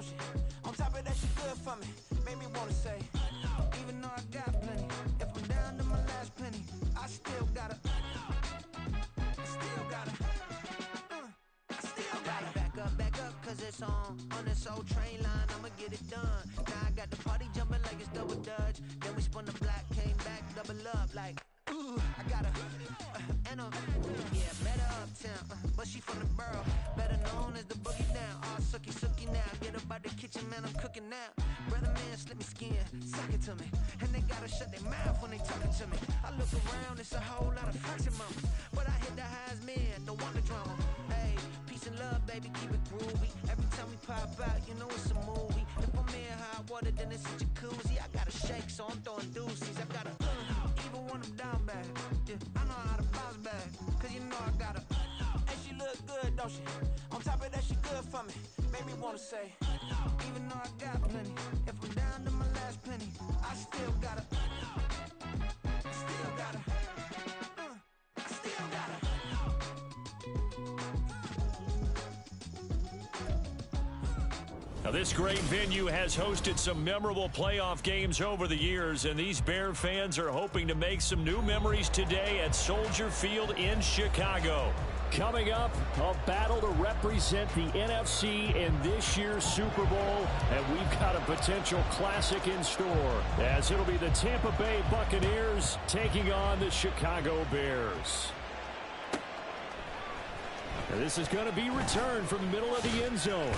don't she? On top of that, she good for me. Made me wanna say, even though I got plenty, if I'm down to my last penny, I still gotta, back up, cause it's on this old train line, I'ma get it done. Now I got the party jumping like it's double dutch. Then we spun the block, came back, double up like, ooh, I got a, and a, yeah, met her uptown, but she from the borough, better known as the boogie down. All sookie now, get up out the kitchen, man, I'm cooking now. Brother man, slip me skin, suck it to me, and they gotta shut their mouth when they talking to me. I look around, it's a whole lot of fraction mamas, but I hit the highs, man, don't want the drama. Hey, peace and love, baby, keep it groovy. Every time we pop out, you know it's a movie. If I'm in hot water, then it's a jacuzzi. I gotta shake, so I'm throwing deuces. I gotta, even when I'm down bad, yeah, I know how to bounce back, cause you know I gotta, and she look good, don't she? On top of that, she good for me. Made me wanna say, even though I got plenty, if I'm down to my last penny, I still gotta, I still gotta. Now, this great venue has hosted some memorable playoff games over the years, and these Bear fans are hoping to make some new memories today at Soldier Field in Chicago. Coming up, a battle to represent the NFC in this year's Super Bowl, and we've got a potential classic in store, as it'll be the Tampa Bay Buccaneers taking on the Chicago Bears. Now, this is going to be returned from the middle of the end zone.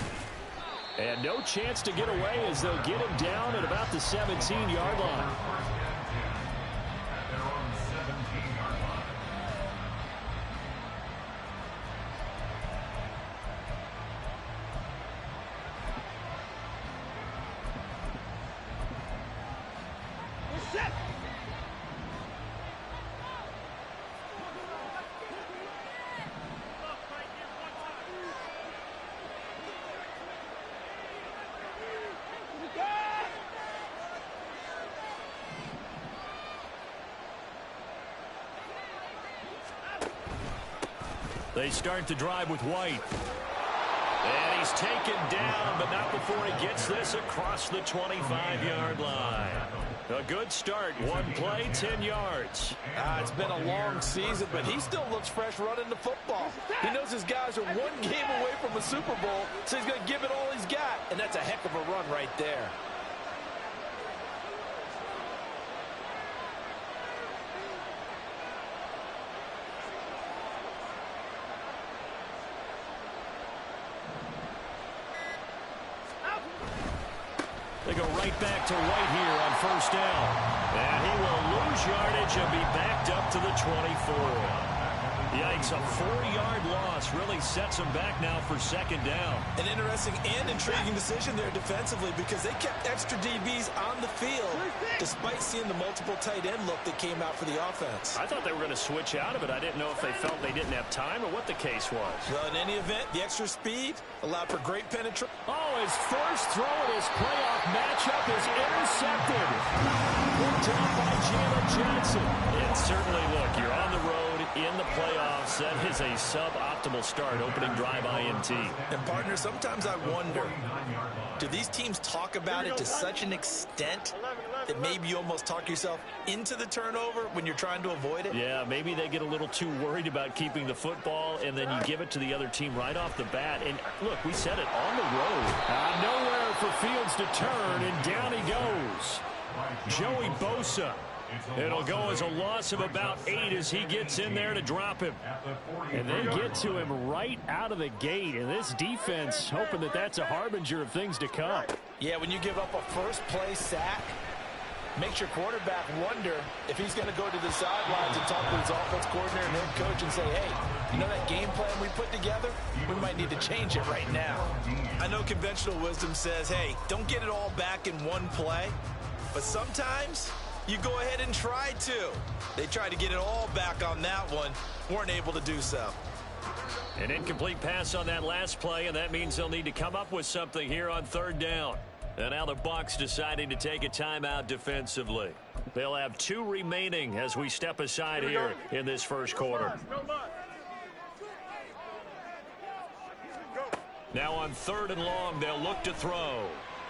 And no chance to get away as they'll get him down at about the 17-yard line. They start the drive with White. And he's taken down, but not before he gets this across the 25-yard line. A good start. One play, 10 yards. It's been a long season, but he still looks fresh running the football. He knows his guys are one game away from a Super Bowl, so he's going to give it all he's got. And that's a heck of a run right there. They go right back to White here on first down. And he will lose yardage and be backed up to the 24. Yikes, a 4-yard loss really sets him back now for second down. An interesting and intriguing decision there defensively, because they kept extra DBs on the field despite seeing the multiple tight end look that came out for the offense. I thought they were going to switch out of it. I didn't know if they felt they didn't have time or what the case was. Well, in any event, the extra speed allowed for great penetration. Oh, his first throw in his playoff matchup is intercepted. Picked up by Jalen Johnson. And certainly, look, you're on the road in the playoffs. That is a suboptimal start, opening drive INT. And, partner, sometimes I wonder, do these teams talk about it to such an extent that maybe you almost talk yourself into the turnover when you're trying to avoid it? Yeah, maybe they get a little too worried about keeping the football, and then you give it to the other team right off the bat. And, look, we said it, on the road. Nowhere for Fields to turn, and down he goes. Joey Bosa. It'll go as a loss of about 8 as he gets in there to drop him. And they get to him right out of the gate. And this defense hoping that that's a harbinger of things to come. Yeah, when you give up a first-play sack, makes your quarterback wonder if he's going to go to the sidelines and talk to his offense coordinator and head coach and say, hey, you know that game plan we put together? We might need to change it right now. I know conventional wisdom says, hey, don't get it all back in one play. But sometimes you go ahead and try to. They tried to get it all back on that one. Weren't able to do so. An incomplete pass on that last play, and that means they'll need to come up with something here on third down. And now the Bucs deciding to take a timeout defensively. They'll have 2 remaining as we step aside here in this first quarter. Now on 3rd and long, they'll look to throw.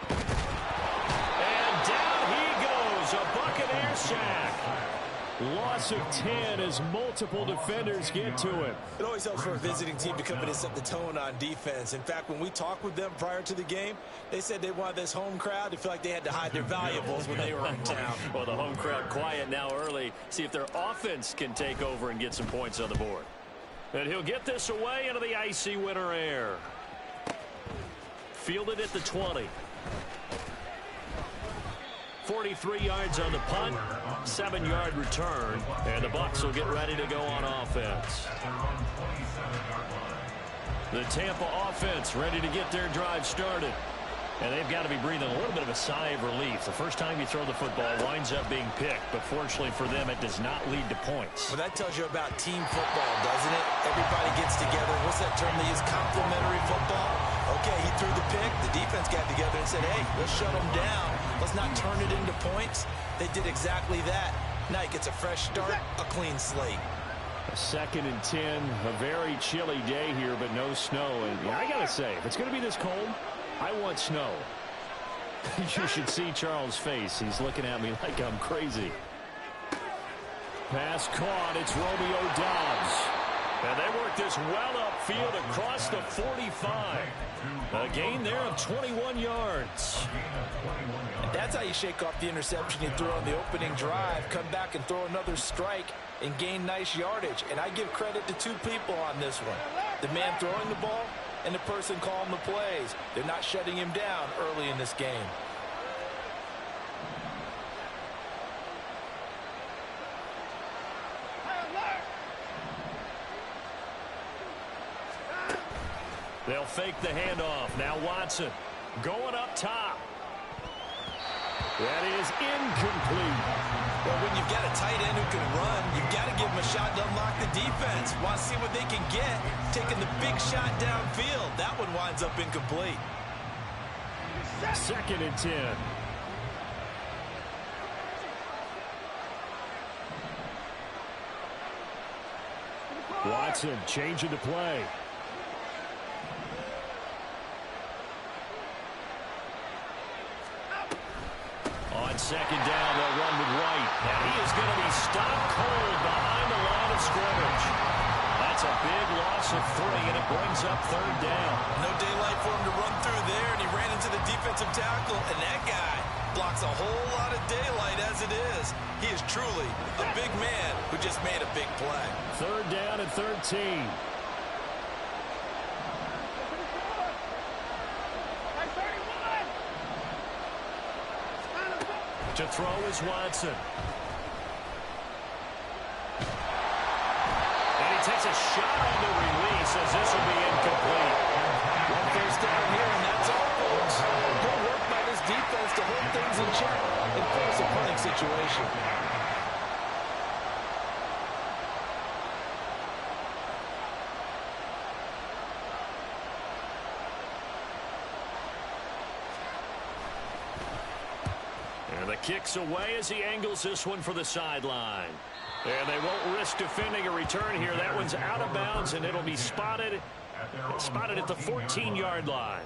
And down he goes, a Buccaneer sack. Loss of 10 as multiple defenders get to him. It always helps for a visiting team to come in and set the tone on defense. In fact, when we talked with them prior to the game, they said they wanted this home crowd to feel like they had to hide their valuables when they were in town. Well, the home crowd quiet now early. See if their offense can take over and get some points on the board. And he'll get this away into the icy winter air. Fielded at the 20. 43 yards on the punt, 7-yard return, and the Bucs will get ready to go on offense. The Tampa offense ready to get their drive started. And they've got to be breathing a little bit of a sigh of relief. The first time you throw the football winds up being picked, but fortunately for them, it does not lead to points. Well, that tells you about team football, doesn't it? Everybody gets together. What's that term they use? Complementary football? Okay, he threw the pick. The defense got together and said, hey, let's shut him down. Let's not turn it into points. They did exactly that. Now he gets a fresh start, a clean slate. 2nd and 10, a very chilly day here, but no snow. And I got to say, if it's going to be this cold, I want snow. You should see Charles' face. He's looking at me like I'm crazy. Pass caught. It's Romeo Doubs. And they work this well upfield across the 45. A gain there of 21 yards. And that's how you shake off the interception you threw on the opening drive. Come back and throw another strike and gain nice yardage. And I give credit to 2 people on this one. The man throwing the ball and the person calling the plays. They're not shutting him down early in this game. They'll fake the handoff. Now Watson going up top. That is incomplete. Well, when you've got a tight end who can run, you've got to give him a shot to unlock the defense. Want to see what they can get. Taking the big shot downfield. That one winds up incomplete. 2nd and 10. Watson changing the play. On 2nd down, they'll run with White. And he is going to be stopped cold behind the line of scrimmage. That's a big loss of 3, and it brings up 3rd down. No daylight for him to run through there, and he ran into the defensive tackle, and that guy blocks a whole lot of daylight as it is. He is truly a big man who just made a big play. 3rd down and 13. To throw is Watson. And he takes a shot on the release as this will be incomplete. 1 first down here, and that's all, folks. Good work by this defense to hold things in check and force a punting situation. And the kick's away as he angles this one for the sideline. And they won't risk defending a return here. That one's out of bounds, and it'll be spotted at the 14-yard line.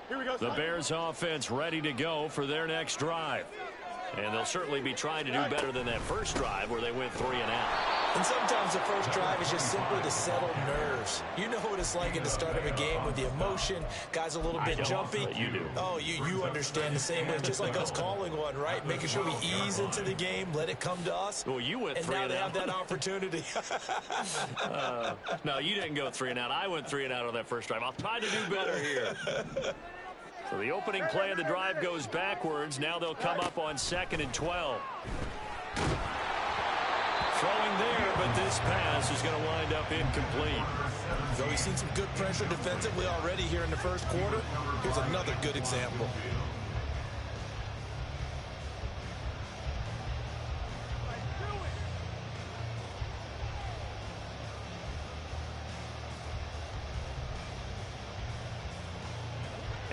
Here we go. The Bears offense ready to go for their next drive. And they'll certainly be trying to do better than that first drive where they went 3 and out. And sometimes the first drive is just simply to settle nerves. You know what it's like at the start of a game with the emotion. Guys a little bit jumpy. You do. Oh, you understand the same way. It's just like us calling one, right? Making sure we ease into the game, let it come to us. Well, you went 3 and out. And now they have that opportunity. No, you didn't go 3 and out. I went 3 and out on that first drive. I'll try to do better here. So the opening play of the drive goes backwards. Now they'll come up on 2nd and 12. Throwing there, but this pass is going to wind up incomplete. So we've seen some good pressure defensively already here in the first quarter. Here's another good example.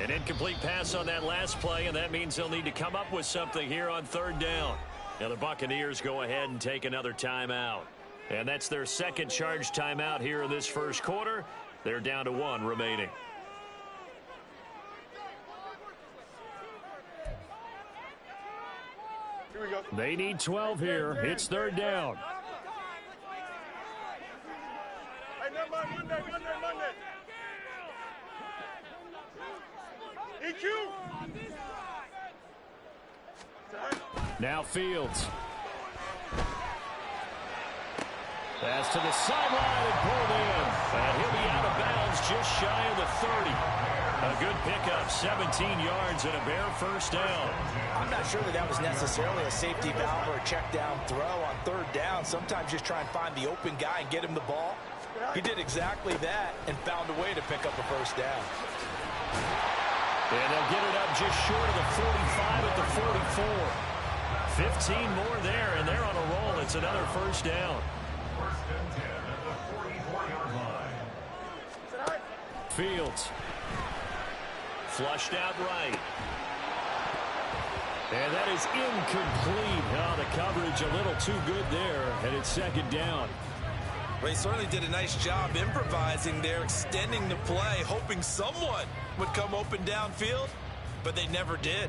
An incomplete pass on that last play, and that means they'll need to come up with something here on 3rd down. Now the Buccaneers go ahead and take another timeout. And that's their second charge timeout here in this first quarter. They're down to 1 remaining. Here we go. They need 12 here. It's third down. Hey, Monday. EQ. Now Fields. Pass to the sideline and pulled in. And he'll be out of bounds just shy of the 30. A good pickup, 17 yards and a bare first down. I'm not sure that was necessarily a safety valve or a check down throw on third down. Sometimes just try and find the open guy and get him the ball. He did exactly that and found a way to pick up a first down. And they'll get it up just short of the 45 at the 44. 15 more there, and they're on a roll. It's another first down. Fields. Flushed out right. And that is incomplete. Oh, the coverage a little too good there, and it's second down. Well, he certainly did a nice job improvising there, extending the play, hoping someone would come open downfield, but they never did.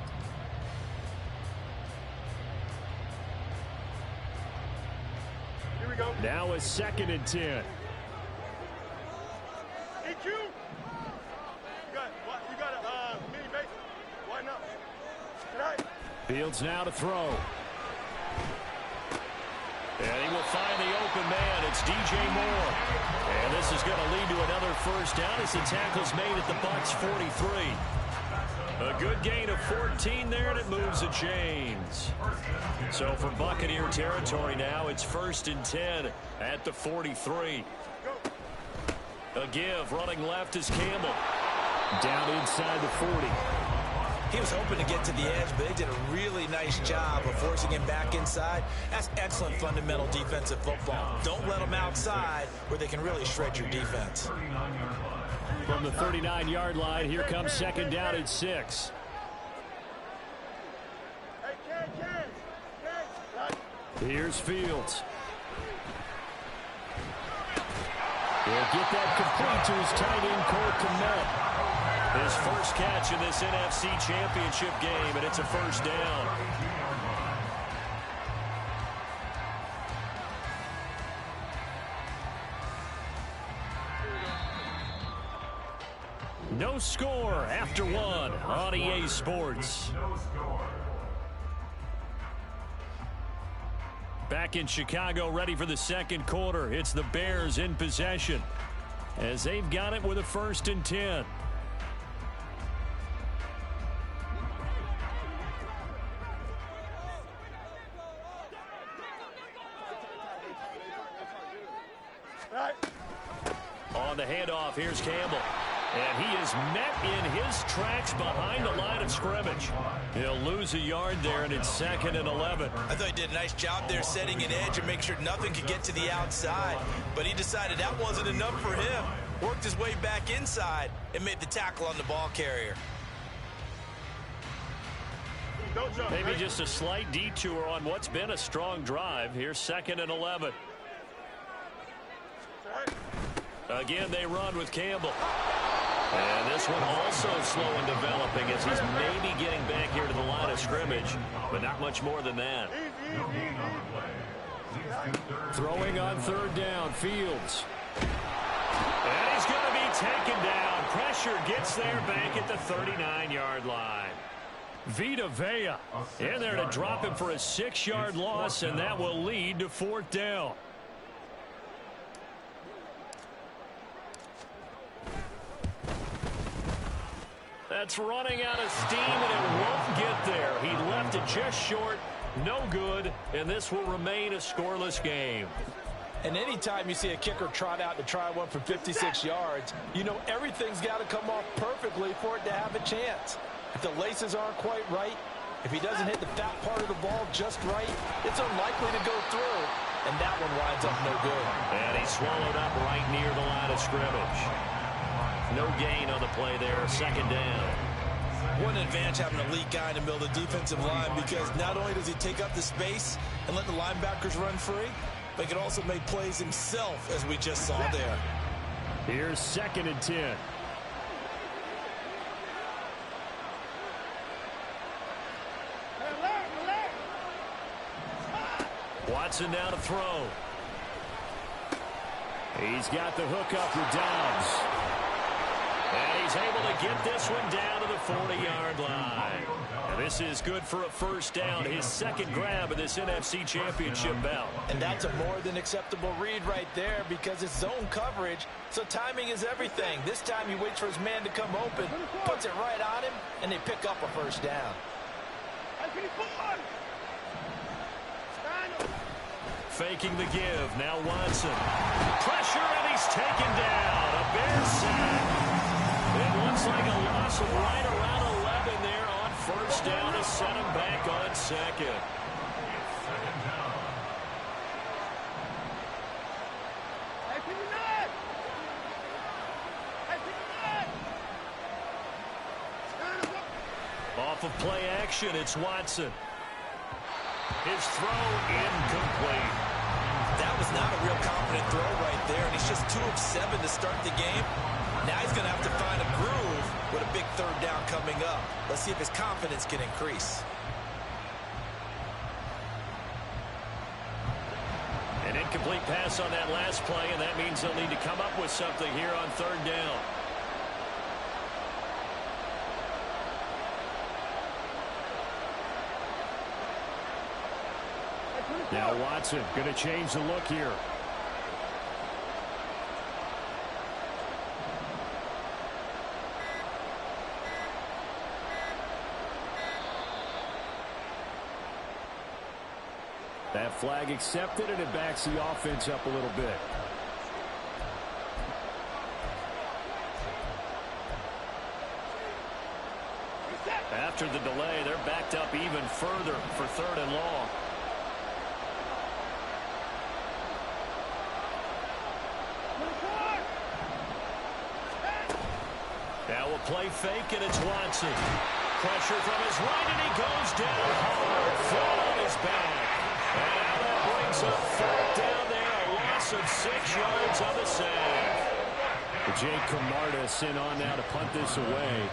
Here we go. Now a 2nd and 10. EQ. You got a mini base. Why not? Tonight. Fields now to throw. And he will find the open man. It's DJ Moore. And this is going to lead to another first down as the tackle's made at the Bucs 43. A good gain of 14 there, and it moves the chains. So from Buccaneer territory now, it's 1st and 10 at the 43. A give, running left is Campbell. Down inside the 40. He was hoping to get to the edge, but they did a really nice job of forcing him back inside. That's excellent fundamental defensive football. Don't let them outside where they can really shred your defense. From the 39-yard line, here comes second down and 6. Here's Fields. He'll get that complete to his tight end, Cole Kmet. His first catch in this NFC Championship game, and it's a first down. No score after 1 on EA Sports. Back in Chicago, ready for the second quarter. It's the Bears in possession as they've got it with a 1st and 10. On the handoff, here's Campbell. And he is met in his tracks behind the line of scrimmage. He'll lose a yard there, and it's 2nd and 11. I thought he did a nice job there setting an edge and make sure nothing could get to the outside. But he decided that wasn't enough for him. Worked his way back inside and made the tackle on the ball carrier. Maybe just a slight detour on what's been a strong drive. Here's 2nd and 11. Again, they run with Campbell. And this one also slow in developing as he's maybe getting back here to the line of scrimmage, but not much more than that. Throwing on third down, Fields. And he's going to be taken down. Pressure gets there back at the 39-yard line. Vita Vea in there to drop him for a 6-yard loss, and that will lead to 4th down. That's running out of steam, and it won't get there. He left it just short, no good, and this will remain a scoreless game. And anytime you see a kicker trot out to try one for 56 yards, you know everything's got to come off perfectly for it to have a chance. If the laces aren't quite right, if he doesn't hit the fat part of the ball just right, it's unlikely to go through, and that one winds up no good. And he swallowed up right near the line of scrimmage. No gain on the play there, 2nd down. What an advantage having an elite guy in the middle of the defensive line, because not only does he take up the space and let the linebackers run free, but he can also make plays himself, as we just saw there. Here's 2nd and 10. Watson now to throw. He's got the hook up with Dobbs. And he's able to get this one down to the 40-yard line. And this is good for a first down, his 2nd grab of this NFC Championship bout. And that's a more than acceptable read right there, because it's zone coverage, so timing is everything. This time he waits for his man to come open, puts it right on him, and they pick up a first down. Faking the give. Now Watson. Pressure, and he's taken down. A Bears sack. It looks like a loss of right around 11 there on first down to set him back on 2nd. Off of play action, it's Watson. His throw incomplete. That was not a real confident throw right there, and he's just 2 of 7 to start the game. Now he's going to have to find a groove with a big 3rd down coming up. Let's see if his confidence can increase. An incomplete pass on that last play, and that means they'll need to come up with something here on 3rd down. Now Watson going to change the look here. That flag accepted, and it backs the offense up a little bit. After the delay, they're backed up even further for 3rd and long. Now a play fake, and it's Watson. Pressure from his right, and he goes down hard, flat on his back. And now that brings up 4th down there, a loss of 6 yards on the sack. Jake Camarda sent on now to punt this away.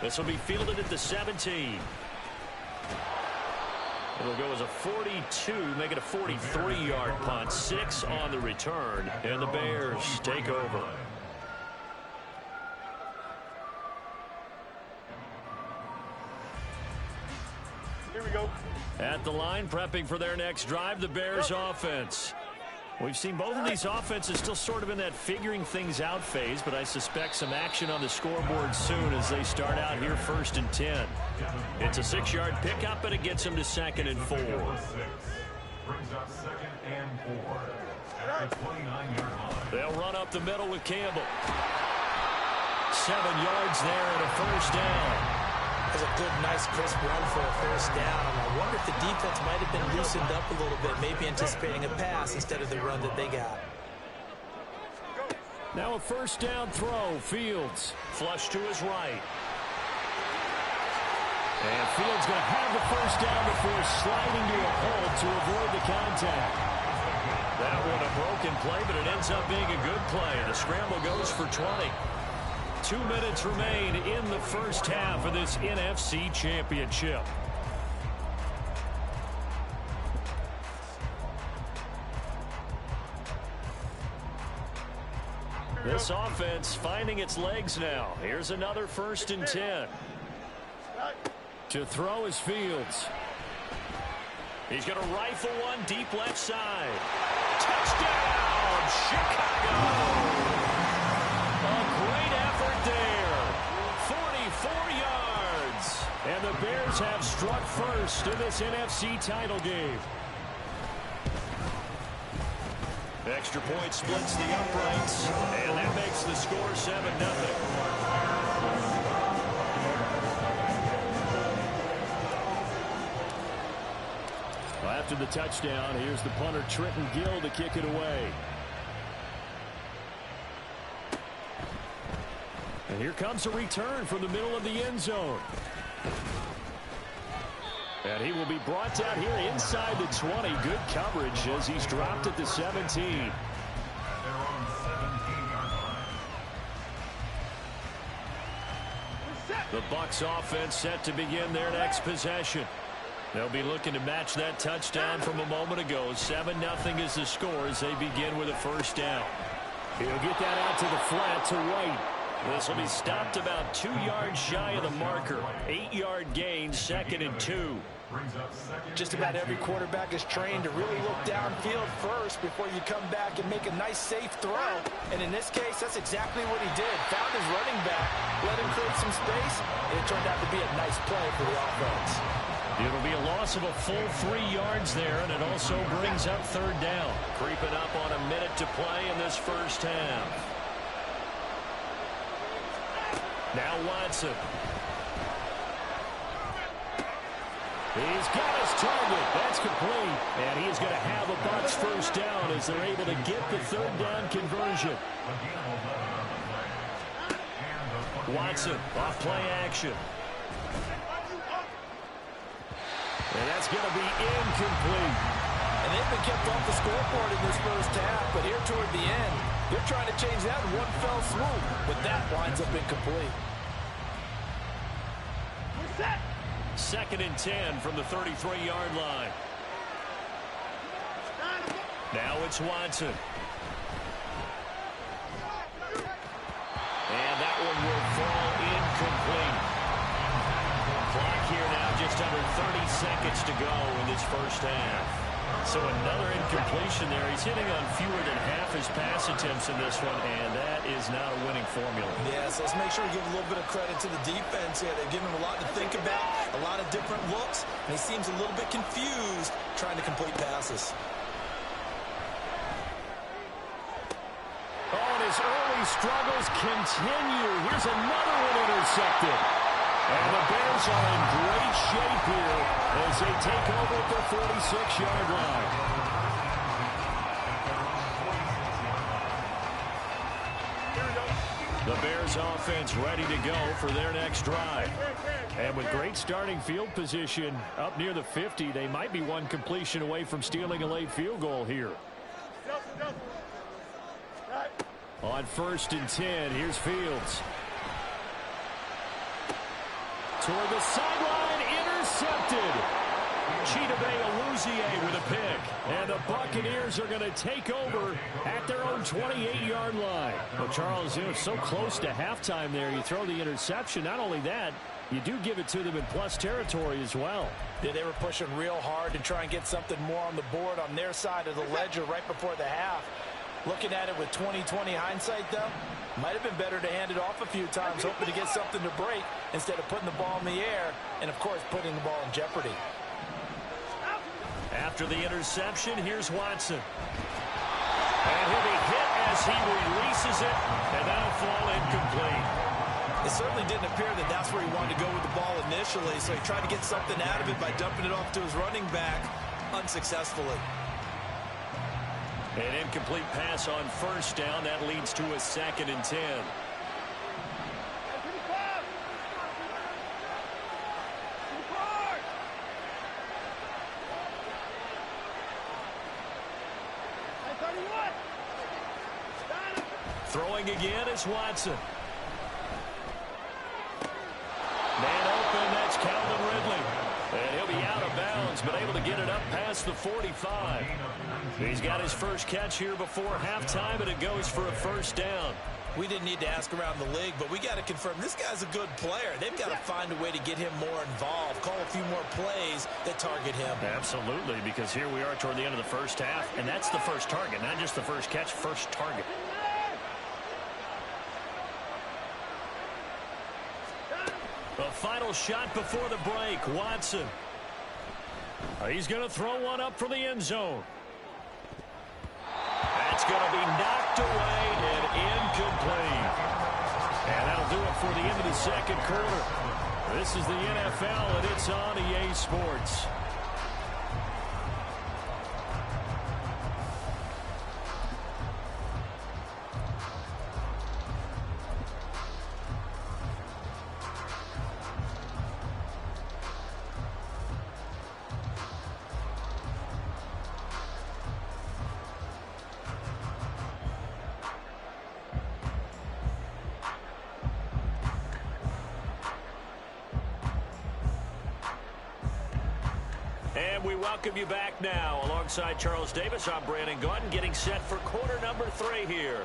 This will be fielded at the 17. It'll go as a 42, make it a 43-yard punt. 6 on the return, and the Bears take over. Here we go. At the line, prepping for their next drive, the Bears offense. We've seen both of these offenses still sort of in that figuring things out phase, but I suspect some action on the scoreboard soon as they start out here 1st and 10. It's a 6-yard pickup, and it gets them to 2nd and 4. Brings up 2nd and 4 at the 29-yard line. They'll run up the middle with Campbell. 7 yards there and a first down. That's a good, nice, crisp run for a first down. I wonder if the defense might have been loosened up a little bit, maybe anticipating a pass instead of the run that they got. Now a first down throw. Fields. Flush to his right. And Fields going to have the first down before sliding to a hold to avoid the contact. That one a broken play, but it ends up being a good play. The scramble goes for 20. 2 minutes remain in the first half of this NFC Championship. This offense finding its legs now. Here's another 1st and 10. To throw is Fields. He's going to rifle one deep left side. Touchdown, Chicago! A great effort there. 44 yards. And the Bears have struck first in this NFC title game. Extra point splits the uprights, and that makes the score 7-0. Well, after the touchdown, here's the punter, Trenton Gill, to kick it away. And here comes a return from the middle of the end zone. And he will be brought down here inside the 20. Good coverage as he's dropped at the 17. The Bucs offense set to begin their next possession. They'll be looking to match that touchdown from a moment ago. 7-0 is the score as they begin with a first down. He'll get that out to the flat to White. This will be stopped about 2 yards shy of the marker. 8-yard gain, 2nd and 2. Just about every quarterback is trained to really look downfield first before you come back and make a nice, safe throw. And in this case, that's exactly what he did. Found his running back, let him create some space, and it turned out to be a nice play for the offense. It'll be a loss of a full 3 yards there, and it also brings up 3rd down. Creeping up on a minute to play in this first half. Now Watson. He's got his target. That's complete. And he is going to have a Bucs first down as they're able to get the 3rd down conversion. Watson off play action. And that's going to be incomplete. And they've been kept off the scoreboard in this first half, but here toward the end, they're trying to change that in one fell swoop, but that winds up incomplete. 2nd and 10 from the 33-yard line. Now it's Watson. And that one will fall incomplete. Clock here now just under 30 seconds to go in this first half. So another incompletion there. He's hitting on fewer than half his pass attempts in this one, and that is not a winning formula. Yes, let's make sure we give a little bit of credit to the defense here. They're giving him a lot to think about, a lot of different looks, and he seems a little bit confused trying to complete passes. Oh, and his early struggles continue. Here's another one intercepted. And the Bears are in great shape here as they take over at the 46-yard line. The Bears offense ready to go for their next drive. And with great starting field position up near the 50, they might be one completion away from stealing a late field goal here. On 1st and 10, here's Fields. Toward the sideline, intercepted. Chidobe Awuzie with a pick. And the Buccaneers are going to take over at their own 28-yard line. Well, Charles, it was so close to halftime there. You throw the interception. Not only that, you do give it to them in plus territory as well. Yeah, they were pushing real hard to try and get something more on the board on their side of the ledger right before the half. Looking at it with 20/20 hindsight, though, might have been better to hand it off a few times, hoping to get something to break instead of putting the ball in the air and, of course, putting the ball in jeopardy. After the interception, here's Watson. And he'll be hit as he releases it, and that'll fall incomplete. It certainly didn't appear that that's where he wanted to go with the ball initially, so he tried to get something out of it by dumping it off to his running back unsuccessfully. An incomplete pass on 1st down. That leads to a 2nd and 10. Throwing again is Watson. Man open, that's Calvin Ridley. And he'll be out of bounds, but able to get it up past the 45. He's got his first catch here before halftime, and it goes for a 1st down. We didn't need to ask around the league, but we got to confirm this guy's a good player. They've got to find a way to get him more involved, call a few more plays that target him. Absolutely, because here we are toward the end of the first half, and that's the first target, not just the first catch, first target. The final shot before the break, Watson. He's going to throw one up for the end zone. That's going to be knocked away and incomplete. And that'll do it for the end of the 2nd quarter. This is the NFL, and it's on EA Sports. And we welcome you back now. Alongside Charles Davis, I'm Brandon Gaudin, getting set for quarter number 3 here.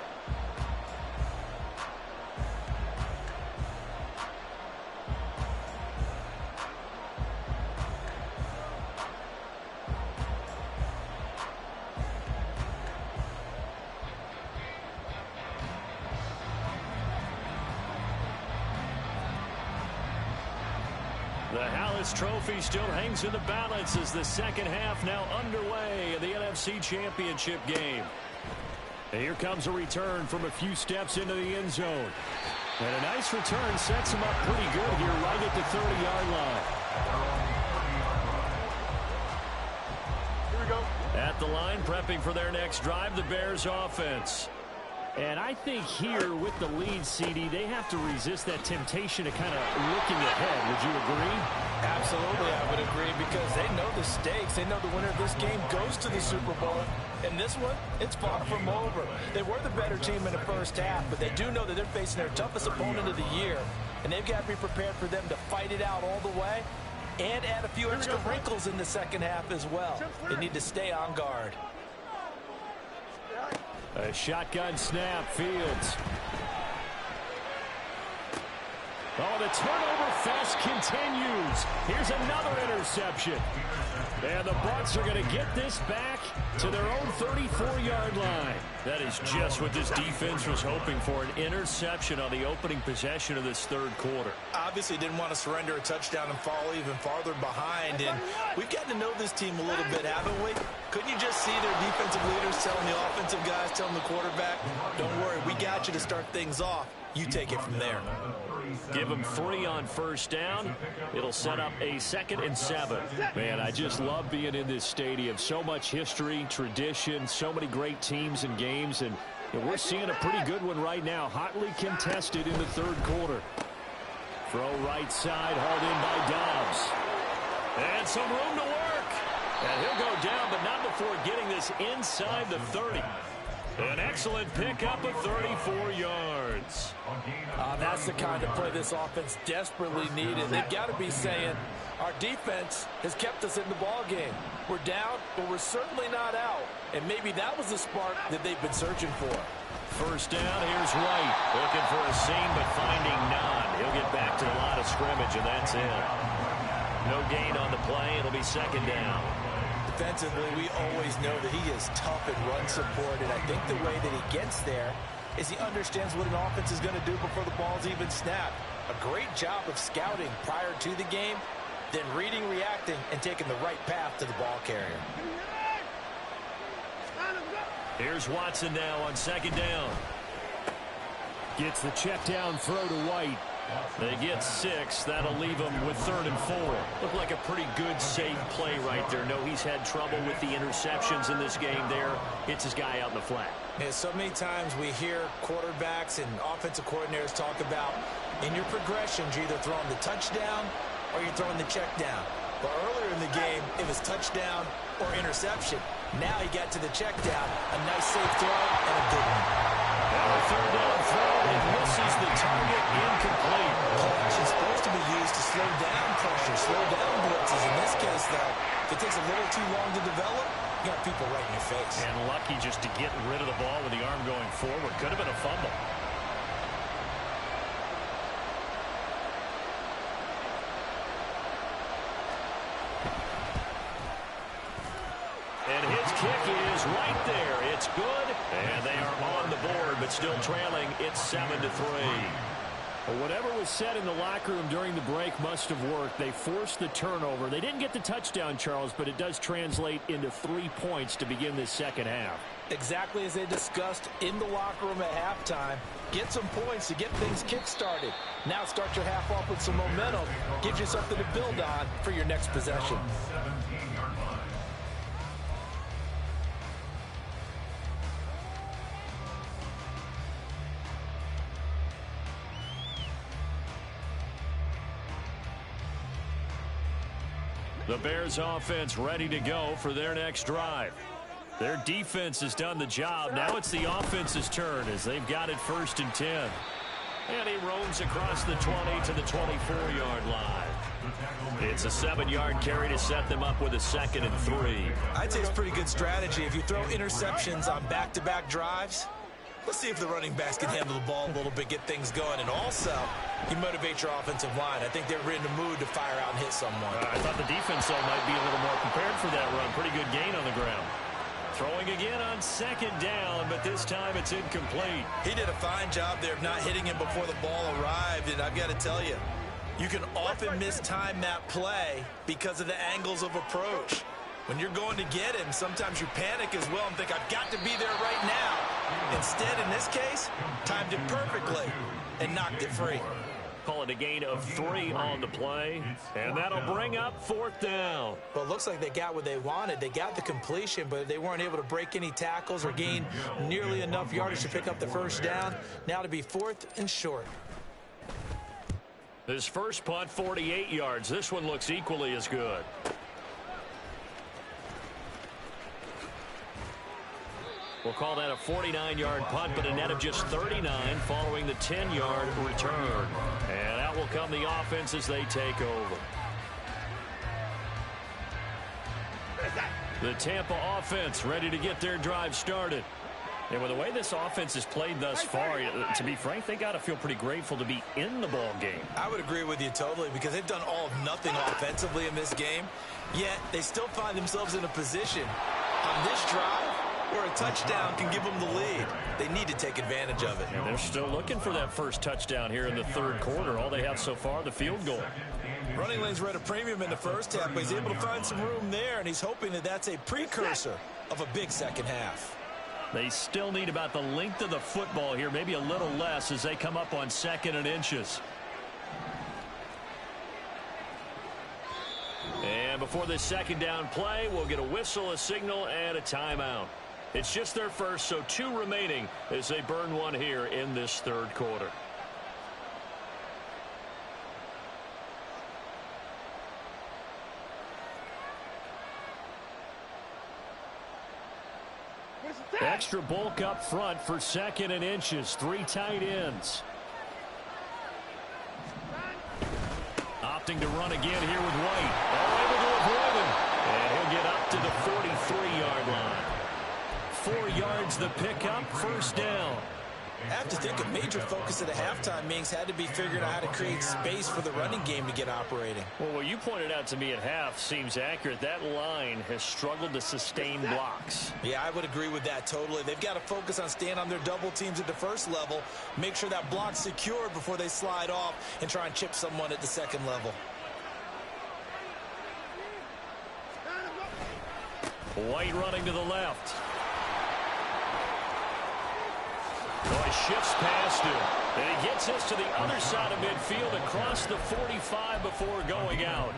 The Hallis Trophy still hangs in the balance as the second half now underway in the NFC Championship game. And here comes a return from a few steps into the end zone. And a nice return sets him up pretty good here right at the 30-yard line. Here we go. At the line, prepping for their next drive, the Bears offense. And I think here with the lead, CD, they have to resist that temptation of kind of looking ahead. Would you agree? Absolutely, I would agree, because they know the stakes. They know the winner of this game goes to the Super Bowl. And this one, it's far from over. They were the better team in the first half, but they do know that they're facing their toughest opponent of the year. And they've got to be prepared for them to fight it out all the way and add a few extra wrinkles in the second half as well. They need to stay on guard. A shotgun snap, Fields. Oh, the turnover fest continues. Here's another interception. And the Bucs are going to get this back to their own 34-yard line. That is just what this defense was hoping for, an interception on the opening possession of this third quarter. Obviously didn't want to surrender a touchdown and fall even farther behind. And we've gotten to know this team a little bit, haven't we? Couldn't you just see their defensive leaders telling the offensive guys, telling the quarterback, don't worry, we got you to start things off. You take it from there. Give them 3 on first down. It'll set up a 2nd and 7. Man, I just love being in this stadium. So much history, tradition, so many great teams and games. And we're seeing a pretty good one right now. Hotly contested in the third quarter. Throw right side, hauled in by Dobbs. And some room to work. And he'll go down, but not before getting this inside the 30. An excellent pickup of 34 yards. That's the kind of play this offense desperately needed. They've got to be saying, our defense has kept us in the ball game. We're down, but we're certainly not out. And maybe that was the spark that they've been searching for. First down, here's White. Looking for a seam, but finding none. He'll get back to the line of scrimmage, and that's it. No gain on the play. It'll be 2nd down. Defensively, we always know that he is tough in run support, and I think the way that he gets there is he understands what an offense is going to do before the ball's even snapped. A great job of scouting prior to the game, then reading, reacting, and taking the right path to the ball carrier. Here's Watson now on 2nd down. Gets the check down throw to White. They get 6. That'll leave them with 3rd and 4. Looked like a pretty good, safe play right there. No, he's had trouble with the interceptions in this game there. It's his guy out in the flat. And so many times we hear quarterbacks and offensive coordinators talk about in your progressions, you're either throwing the touchdown or you're throwing the check down. But earlier in the game, it was touchdown or interception. Now he got to the check down. A nice safe throw and a good one. And a 3rd down throw, and misses the target, incomplete. Play action supposed to be used to slow down pressure, slow down blitzes. In this case, though, if it takes a little too long to develop, you got people right in your face. And lucky just to get rid of the ball with the arm going forward. Could have been a fumble. And his kick is right there. It's good, and they are on the board, but still trailing. It's 7-3. Well, whatever was said in the locker room during the break must have worked. They forced the turnover. They didn't get the touchdown, Charles, but it does translate into 3 points to begin this second half. Exactly as they discussed in the locker room at halftime. Get some points to get things kick-started. Now start your half off with some momentum. Gives you something to build on for your next possession. The Bears offense ready to go for their next drive. Their defense has done the job. Now it's the offense's turn as they've got it 1st and 10. And he roams across the 20 to the 24-yard line. It's a 7-yard carry to set them up with a 2nd and 3. I'd say it's pretty good strategy. If you throw interceptions on back-to-back drives, let's see if the running backs can handle the ball a little bit, get things going. And also, you motivate your offensive line. I think they're in the mood to fire out and hit someone. I thought the defense, though, might be a little more prepared for that run. Pretty good gain on the ground. Throwing again on 2nd down, but this time it's incomplete. He did a fine job there of not hitting him before the ball arrived. And I've got to tell you, you can often mistime that play because of the angles of approach. When you're going to get him, sometimes you panic as well and think, I've got to be there right now. Instead, in this case, timed it perfectly and knocked it free. Call it a gain of 3 on the play, and that'll bring up 4th down. Well, it looks like they got what they wanted. They got the completion, but they weren't able to break any tackles or gain nearly enough yardage to pick up the 1st down. Now to be 4th and short. His first punt, 48 yards. This one looks equally as good. We'll call that a 49-yard punt, but a net of just 39 following the 10-yard return. And out will come the offense as they take over. The Tampa offense ready to get their drive started. And with the way this offense has played thus far, to be frank, they got to feel pretty grateful to be in the ball game. I would agree with you totally because they've done all of nothing offensively in this game, yet they still find themselves in a position on this drive where a touchdown can give them the lead. They need to take advantage of it. And they're still looking for that first touchdown here in the 3rd quarter. All they have so far, the field goal. Running lanes were at a premium in the first half, but he's able to find some room there, and he's hoping that that's a precursor of a big second half. They still need about the length of the football here, maybe a little less as they come up on 2nd and inches. And before this 2nd down play, we'll get a whistle, a signal, and a timeout. It's just their first, so 2 remaining as they burn one here in this 3rd quarter. Extra bulk up front for 2nd and inches. 3 tight ends. Opting to run again here with White. All able to avoid him. And he'll get up to the 43-yard line. 4 yards the pickup, 1st down. I have to think a major focus of the halftime meetings had to be figuring out how to create space for the running game to get operating. Well, what you pointed out to me at half seems accurate. That line has struggled to sustain blocks. Yeah, I would agree with that totally. They've got to focus on staying on their double teams at the 1st level, make sure that block's secured before they slide off and try and chip someone at the 2nd level. White running to the left. Oh, he shifts past him. And he gets us to the other side of midfield across the 45 before going out.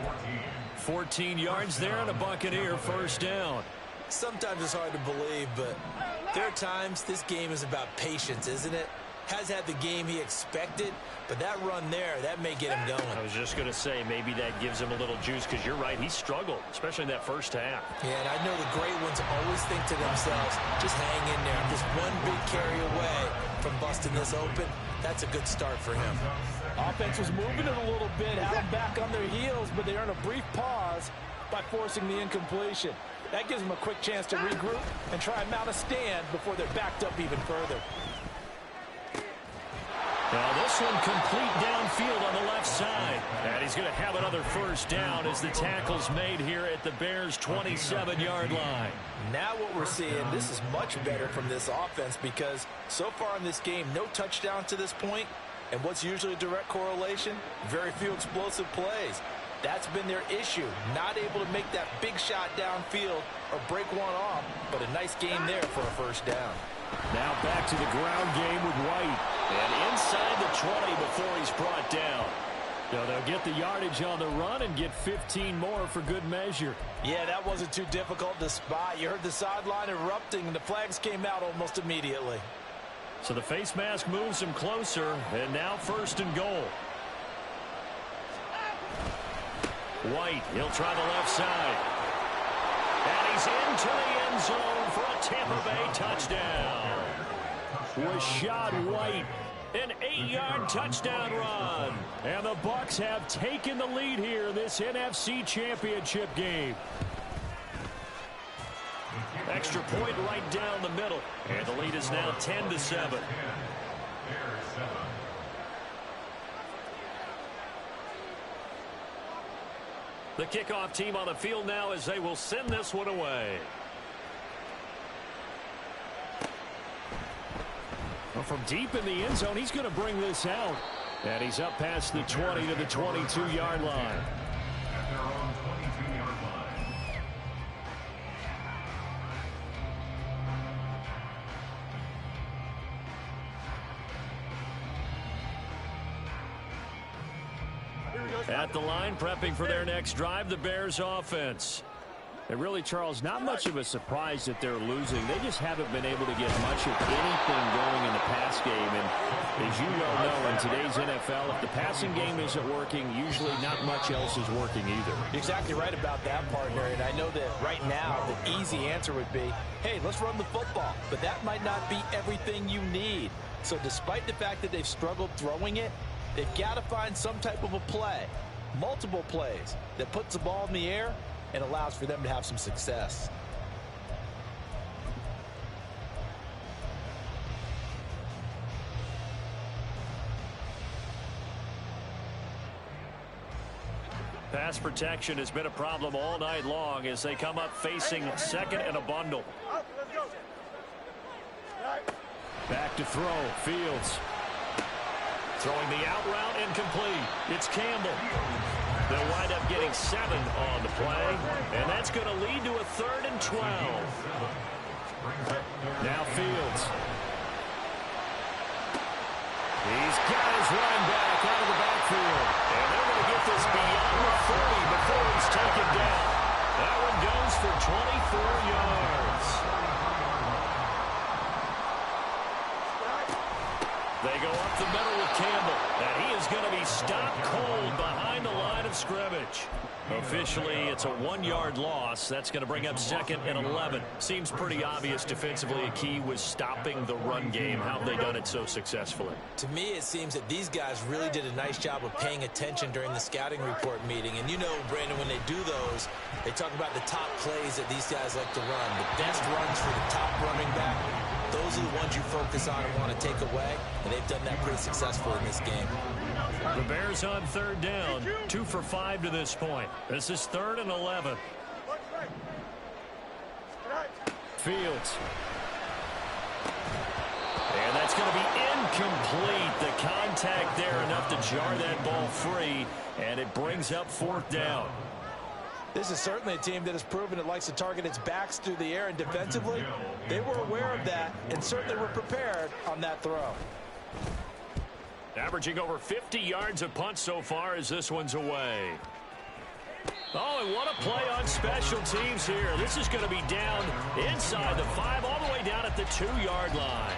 14 yards there and a Buccaneer 1st down. Sometimes it's hard to believe, but there are times this game is about patience, isn't it? Has had the game he expected, but that run there, that may get him going. I was just going to say, maybe that gives him a little juice because you're right, he struggled, especially in that 1st half. Yeah, and I know the great ones always think to themselves, just hang in there. I'm just one big carry away from busting this open. That's a good start for him. Offense was moving it a little bit, had them back on their heels, but they earned a brief pause by forcing the incompletion. That gives them a quick chance to regroup and try and mount a stand before they're backed up even further. Now this one complete downfield on the left side. And he's going to have another 1st down as the tackle's made here at the Bears' 27-yard line. Now what we're seeing, this is much better from this offense because so far in this game, no touchdown to this point. And what's usually a direct correlation? Very few explosive plays. That's been their issue. Not able to make that big shot downfield or break one off, but a nice game there for a 1st down. Now back to the ground game with White. And inside the 20 before he's brought down. So they'll get the yardage on the run and get 15 more for good measure. Yeah, that wasn't too difficult to spot. You heard the sideline erupting, and the flags came out almost immediately. So the face mask moves him closer, and now 1st and goal. White, he'll try the left side. And he's into the end zone for a Tampa Bay touchdown. Rashad White An 8-yard touchdown run. And the Bucs have taken the lead here in this NFC Championship game. Extra point right down the middle. And the lead is now 10-7. The kickoff team on the field now as they will send this one away. Well, from deep in the end zone, he's going to bring this out. And he's up past the 20 to the 22-yard line. At their own 22-yard line. At the line, prepping for their next drive, the Bears offense. And really, Charles, not much of a surprise that they're losing. They just haven't been able to get much of anything going in the pass game. And as you well know, in today's NFL, if the passing game isn't working, usually not much else is working either. You're exactly right about that, partner. And I know that right now, the easy answer would be, hey, let's run the football. But that might not be everything you need. So despite the fact that they've struggled throwing it, they've got to find some type of a play, multiple plays, that puts the ball in the air and allows for them to have some success. Pass protection has been a problem all night long as they come up facing second and a bundle. Back to throw. Fields. Throwing the out route incomplete. It's Campbell. They'll wind up getting 7 on the play, and that's going to lead to a 3rd and 12. Now Fields. He's got his running back out of the backfield, and they're going to get this beyond the 30 before he's taken down. That one goes for 24 yards. They go up the middle with Campbell, and he is going to be stopped cold behind the line of scrimmage. Officially, it's a 1-yard loss. That's going to bring up 2nd and 11. Seems pretty obvious defensively a key was stopping the run game. How have they done it so successfully? To me, it seems that these guys really did a nice job of paying attention during the scouting report meeting. And you know, Brandon, when they do those, they talk about the top plays that these guys like to run. The best runs for the top running back. Those are the ones you focus on and want to take away, and they've done that pretty successfully in this game. The Bears on 3rd down, 2 for 5 to this point. This is 3rd and 11. Fields. And that's going to be incomplete. The contact there enough to jar that ball free, and it brings up 4th down. This is certainly a team that has proven it likes to target its backs through the air, and defensively, they were aware of that and certainly were prepared on that throw. Averaging over 50 yards a punt so far as this one's away. Oh, and what a play on special teams here. This is going to be down inside the 5, all the way down at the 2-yard line.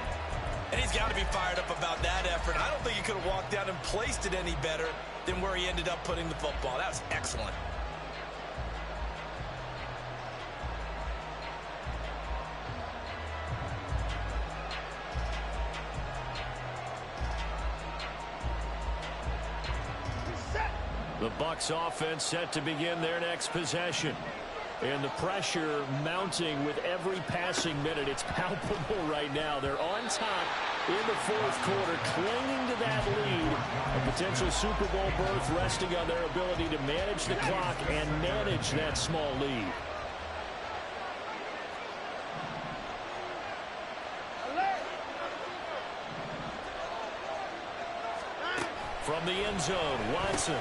And he's got to be fired up about that effort. I don't think he could have walked down and placed it any better than where he ended up putting the football. That was excellent. The Bucs offense set to begin their next possession. And the pressure mounting with every passing minute. It's palpable right now. They're on top in the 4th quarter, clinging to that lead. A potential Super Bowl berth resting on their ability to manage the clock and manage that small lead. From the end zone, Watson.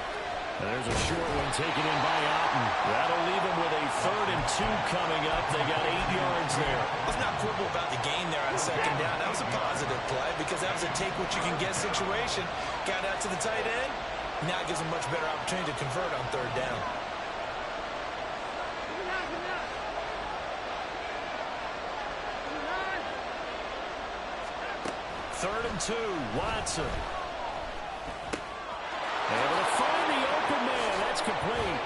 And there's a short one taken in by Otten. That'll leave them with a 3rd and 2 coming up. They got 8 yards there. Let's not quibble about the gain there on 2nd down. That was a positive play because that was a take-what-you-can-get situation. Got out to the tight end. Now it gives them a much better opportunity to convert on 3rd down. Third and 2, Watson. Able to find the open man. That's complete.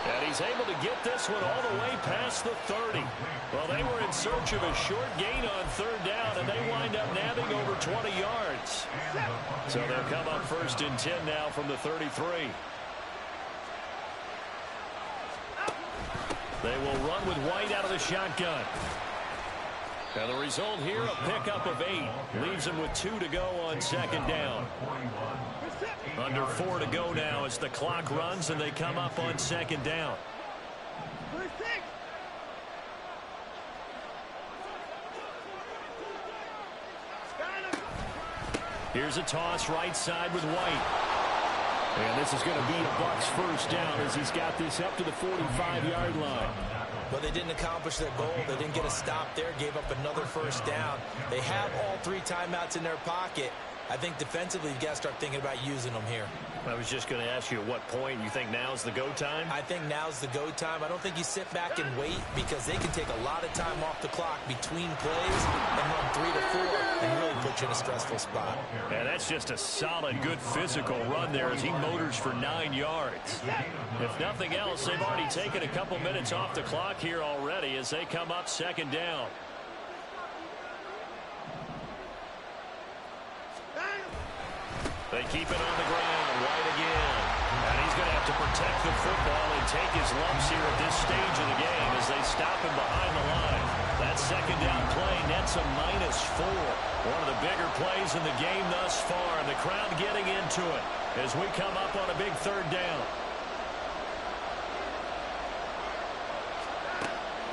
And he's able to get this one all the way past the 30. Well, they were in search of a short gain on third down, and they wind up nabbing over 20 yards. So they'll come up 1st and 10 now from the 33. They will run with White out of the shotgun. And the result here, a pickup of 8. Leaves them with 2 to go on 2nd down. Under 4 to go now as the clock runs and they come up on 2nd down. Here's a toss right side with White. And this is going to be a Bucs 1st down as he's got this up to the 45-yard line. But they didn't accomplish their goal. They didn't get a stop there, gave up another 1st down. They have all 3 timeouts in their pocket. I think defensively, you've got to start thinking about using them here. I was just going to ask you at what point you think now's the go time? I think now's the go time. I don't think you sit back and wait because they can take a lot of time off the clock between plays and run 3 to 4 and really put you in a stressful spot. Yeah, that's just a solid, good physical run there as he motors for 9 yards. If nothing else, they've already taken a couple minutes off the clock here already as they come up 2nd down. They keep it on the ground. White again. And he's going to have to protect the football and take his lumps here at this stage of the game as they stop him behind the line. That 2nd down play nets a -4. One of the bigger plays in the game thus far. And the crowd getting into it as we come up on a big 3rd down.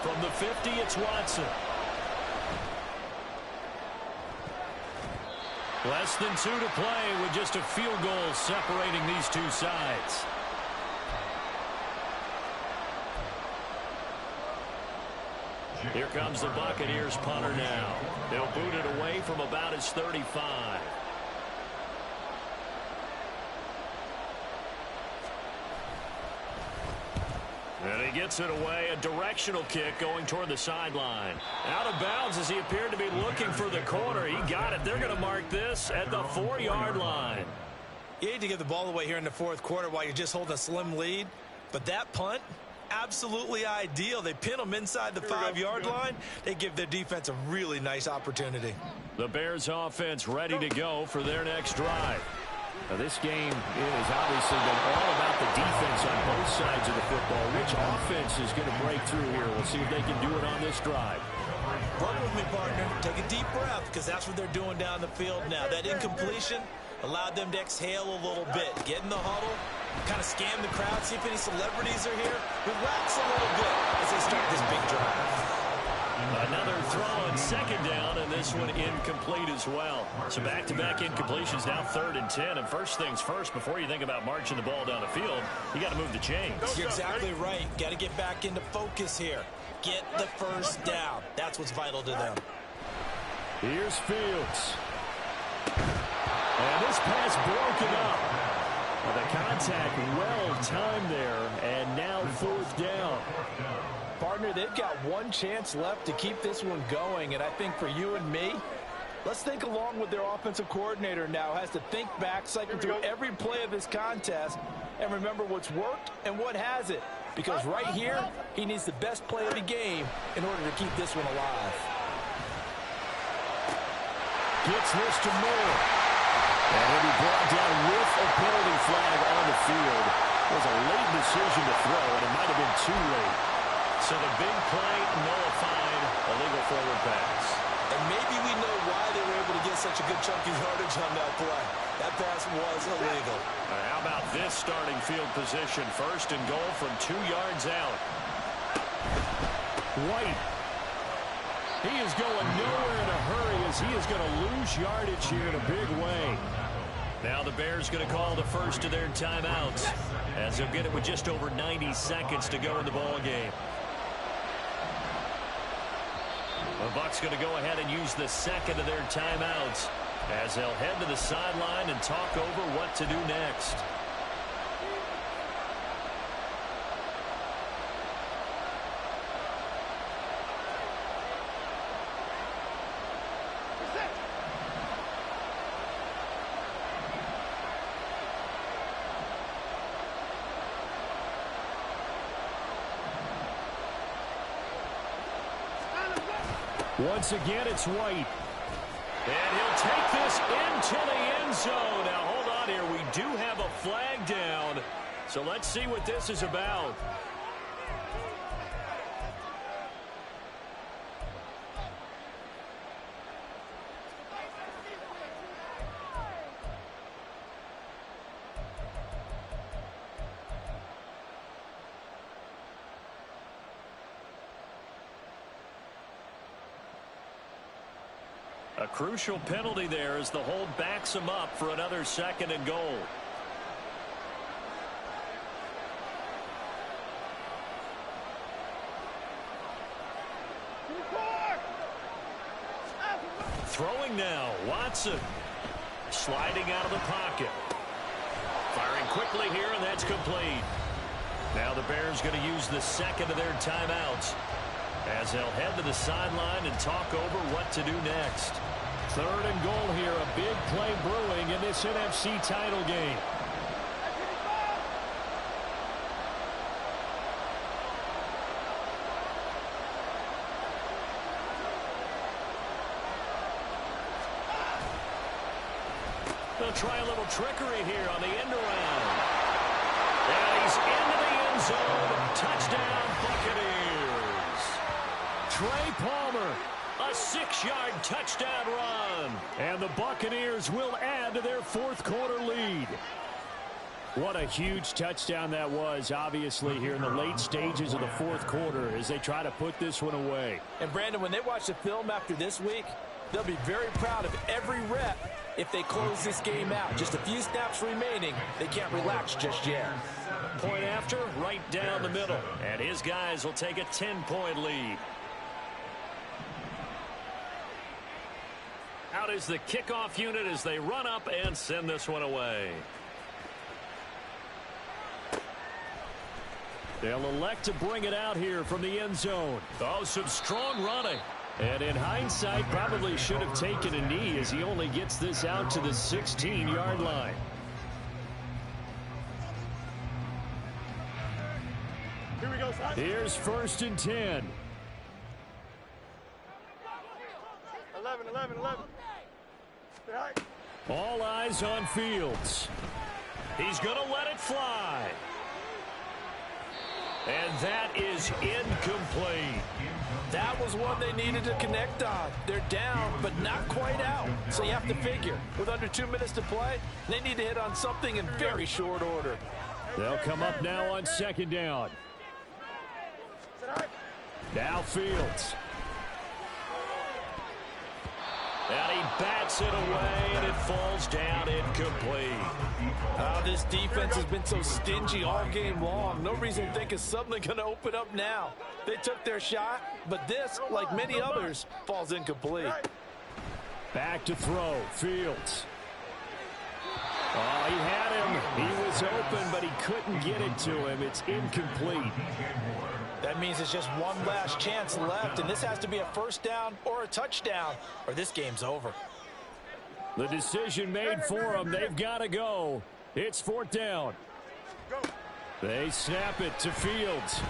From the 50, it's Watson. Less than 2 to play with just a field goal separating these two sides. Here comes the Buccaneers punter now. They'll boot it away from about his 35. And he gets it away, a directional kick going toward the sideline. Out of bounds as he appeared to be looking for the corner. He got it. They're going to mark this at the 4-yard line. You hate to give the ball away here in the 4th quarter while you're just holding a slim lead. But that punt, absolutely ideal. They pin them inside the 5-yard line. They give their defense a really nice opportunity. The Bears offense ready to go for their next drive. Now, this game has obviously been all about the defense on both sides of the football. Which offense is going to break through here? We'll see if they can do it on this drive. Run with me, partner. Take a deep breath because that's what they're doing down the field now. That incompletion allowed them to exhale a little bit. Get in the huddle, kind of scan the crowd, see if any celebrities are here. Relax a little bit as they start this big drive. Another throw on 2nd down, and this one incomplete as well. So back-to-back incompletions, now 3rd and 10. And first things first, before you think about marching the ball down the field, you got to move the chains. You're exactly right. Got to get back into focus here. Get the 1st down. That's what's vital to them. Here's Fields. And this pass broken up. Well, the contact well-timed there, and now 4th down. Partner, they've got one chance left to keep this one going, and I think for you and me, let's think along with their offensive coordinator now. Has to think back, cycle through every play of this contest, and remember what's worked and what hasn't. Because right here, he needs the best play of the game in order to keep this one alive. Gets this to Moore. And he'll be brought down with a penalty flag on the field. It was a late decision to throw, and it might have been too late. So the big play nullified, a legal forward pass. And maybe we know why they were able to get such a good chunky yardage on that play. That pass was illegal. How about this starting field position? 1st and goal from 2 yards out. White. He is going nowhere in a hurry as he is going to lose yardage here in a big way. Now the Bears going to call the first of their timeouts as they'll get it with just over 90 seconds to go in the ball game. The Bucs going to go ahead and use the 2nd of their timeouts as they'll head to the sideline and talk over what to do next. Once again, it's White. And he'll take this into the end zone. Now, hold on here. We do have a flag down. So let's see what this is about. A crucial penalty there as the hold backs him up for another 2nd and goal. Throwing now, Watson. Sliding out of the pocket. Firing quickly here, and that's complete. Now the Bears going to use the 2nd of their timeouts as they'll head to the sideline and talk over what to do next. 3rd and goal here, a big play brewing in this NFC title game. They'll try a little trickery here on the end around. And he's into the end zone. Touchdown, Buccaneers. Trey Palmer. A 6-yard touchdown run. And the Buccaneers will add to their 4th quarter lead. What a huge touchdown that was, obviously, here in the late stages of the 4th quarter as they try to put this one away. And, Brandon, when they watch the film after this week, they'll be very proud of every rep if they close this game out. Just a few snaps remaining. They can't relax just yet. Point after, right down the middle. And his guys will take a 10-point lead. Out is the kickoff unit as they run up and send this one away. They'll elect to bring it out here from the end zone. Oh, some strong running. And in hindsight, probably should have taken a knee as he only gets this out to the 16-yard line. Here we go, son. Here's 1st and 10. 11. All eyes on Fields. He's going to let it fly. And that is incomplete. That was one they needed to connect on. They're down, but not quite out. So you have to figure, with under 2 minutes to play, they need to hit on something in very short order. They'll come up now on 2nd down. Now Fields. And he bats it away, and it falls down incomplete. This defense has been so stingy all game long. No reason to think it's suddenly going to open up now. They took their shot, but this, like many others, falls incomplete. Back to throw. Fields. Oh, he had him. He was open, but he couldn't get it to him. It's incomplete. That means it's just one last chance left, and this has to be a 1st down or a touchdown, or this game's over. The decision made for them. They've got to go. It's 4th down. They snap it to Fields.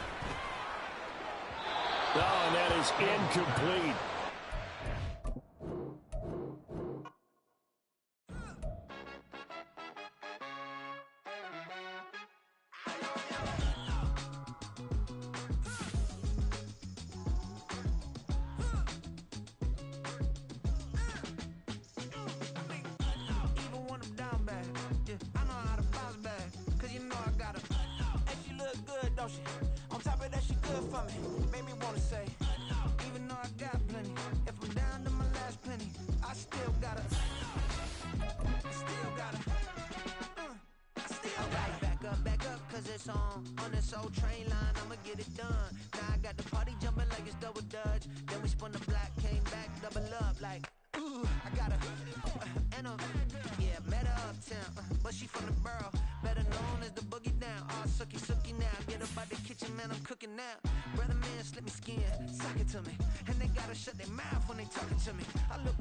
Oh, and that is incomplete. On top of that, she good for me. Made me wanna say, even though I got plenty, if I'm down to my last penny, I still gotta back up, cause it's on this old train line, I'ma get it done. Now I got the party jumping like it's double dutch. Then we spun the block, came back, double up, like, ooh, I got a, yeah, met her uptown, but she from the borough, better known as the boogie down. All sucky now, get up out the kitchen, man, I'm cooking now. Brother man, slip me skin, suck it to me, and they gotta shut their mouth when they talking to me. I look